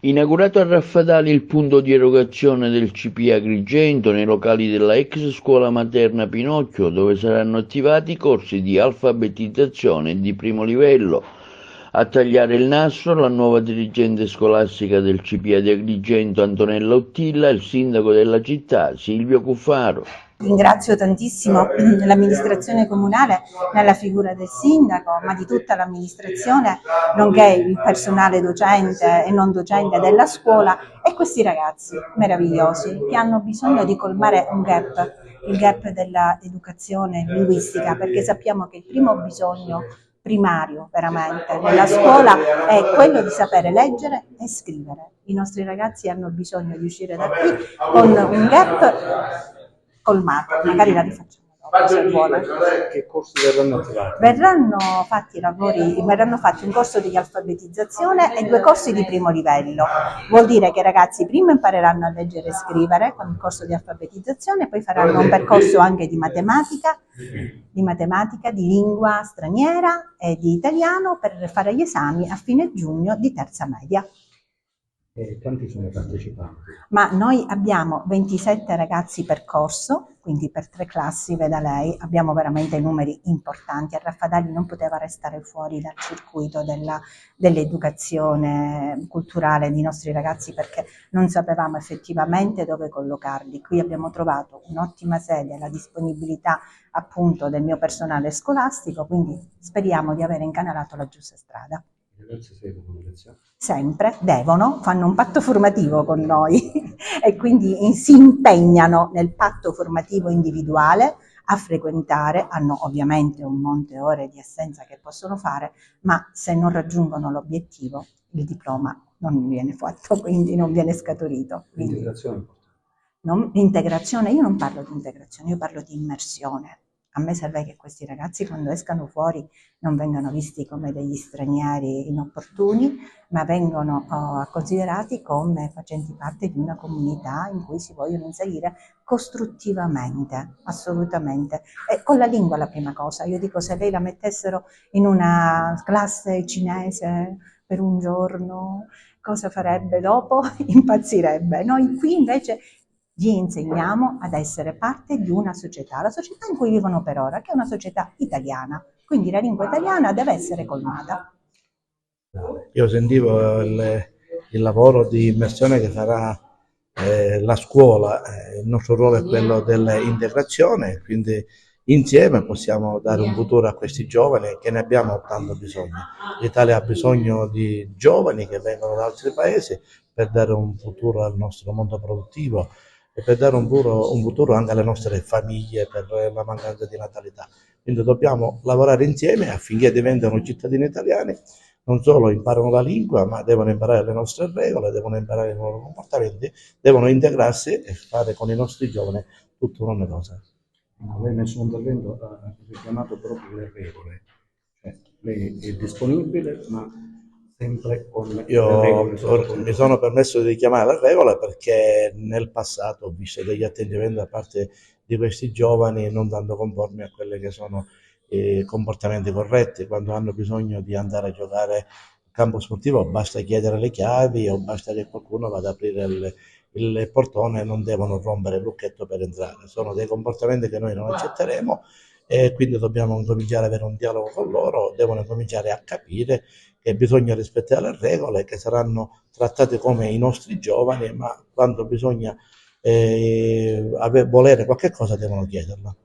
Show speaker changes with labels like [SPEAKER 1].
[SPEAKER 1] Inaugurato a Raffadali il punto di erogazione del CPI Agrigento nei locali della ex scuola materna Pinocchio, dove saranno attivati corsi di alfabetizzazione di primo livello. A tagliare il nastro la nuova dirigente scolastica del CPI di Agrigento Antonella Ottilla e il sindaco della città Silvio Cuffaro.
[SPEAKER 2] Ringrazio tantissimo l'amministrazione comunale nella figura del sindaco, ma di tutta l'amministrazione, nonché il personale docente e non docente della scuola e questi ragazzi meravigliosi che hanno bisogno di colmare un gap, il gap dell'educazione linguistica, perché sappiamo che il primo bisogno primario veramente nella scuola è quello di sapere leggere e scrivere. I nostri ragazzi hanno bisogno di uscire da qui con un gap colmato, magari la rifacciamo dopo se vuole.
[SPEAKER 3] Che corsi verranno attivati?
[SPEAKER 2] Verranno fatti un corso di alfabetizzazione e 2 corsi di primo livello. Vuol dire che i ragazzi prima impareranno a leggere e scrivere con il corso di alfabetizzazione, poi faranno un percorso anche di matematica, di lingua straniera e di italiano per fare gli esami a fine giugno di terza media.
[SPEAKER 3] E quanti sono i partecipanti?
[SPEAKER 2] Ma noi abbiamo 27 ragazzi per corso, quindi per 3 classi, veda lei, abbiamo veramente numeri importanti. A Raffadali non poteva restare fuori dal circuito dell'educazione culturale dei nostri ragazzi perché non sapevamo effettivamente dove collocarli. Qui abbiamo trovato un'ottima sede, la disponibilità appunto del mio personale scolastico, quindi speriamo di aver incanalato la giusta strada. Sempre, fanno un patto formativo con noi e quindi si impegnano nel patto formativo individuale a frequentare, hanno ovviamente un monte ore di assenza che possono fare, ma se non raggiungono l'obiettivo il diploma non viene fatto, quindi non viene scaturito. Integrazione, io non parlo di integrazione, io parlo di immersione. A me serve che questi ragazzi quando escano fuori non vengano visti come degli stranieri inopportuni, ma vengono considerati come facenti parte di una comunità in cui si vogliono inserire costruttivamente, assolutamente. E con la lingua la prima cosa, io dico se lei la mettessero in una classe cinese per un giorno, cosa farebbe dopo? Impazzirebbe. Noi qui invece gli insegniamo ad essere parte di una società, la società in cui vivono per ora, che è una società italiana, quindi la lingua italiana deve essere colmata.
[SPEAKER 3] Io sentivo il lavoro di immersione che farà la scuola, il nostro ruolo è quello dell'integrazione, quindi insieme possiamo dare un futuro a questi giovani che ne abbiamo tanto bisogno. L'Italia ha bisogno di giovani che vengono da altri paesi per dare un futuro al nostro mondo produttivo e per dare un futuro anche alle nostre famiglie per la mancanza di natalità. Quindi dobbiamo lavorare insieme affinché diventino cittadini italiani, non solo imparano la lingua, ma devono imparare le nostre regole, devono imparare i loro comportamenti, devono integrarsi e fare con i nostri giovani tutta una cosa.
[SPEAKER 4] Lei nel suo intervento ha richiamato proprio le regole, cioè lei è disponibile, ma sempre con le regole.
[SPEAKER 3] Io mi sono permesso di richiamare le regole perché nel passato ho visto degli atteggiamenti da parte di questi giovani non tanto conformi a quelli che sono i comportamenti corretti. Quando hanno bisogno di andare a giocare in campo sportivo basta chiedere le chiavi o basta che qualcuno vada ad aprire il portone, non devono rompere il lucchetto per entrare. Sono dei comportamenti che noi non accetteremo e quindi dobbiamo cominciare ad avere un dialogo con loro, devono cominciare a capire che bisogna rispettare le regole, che saranno trattate come i nostri giovani, ma quando bisogna volere qualche cosa devono chiederla.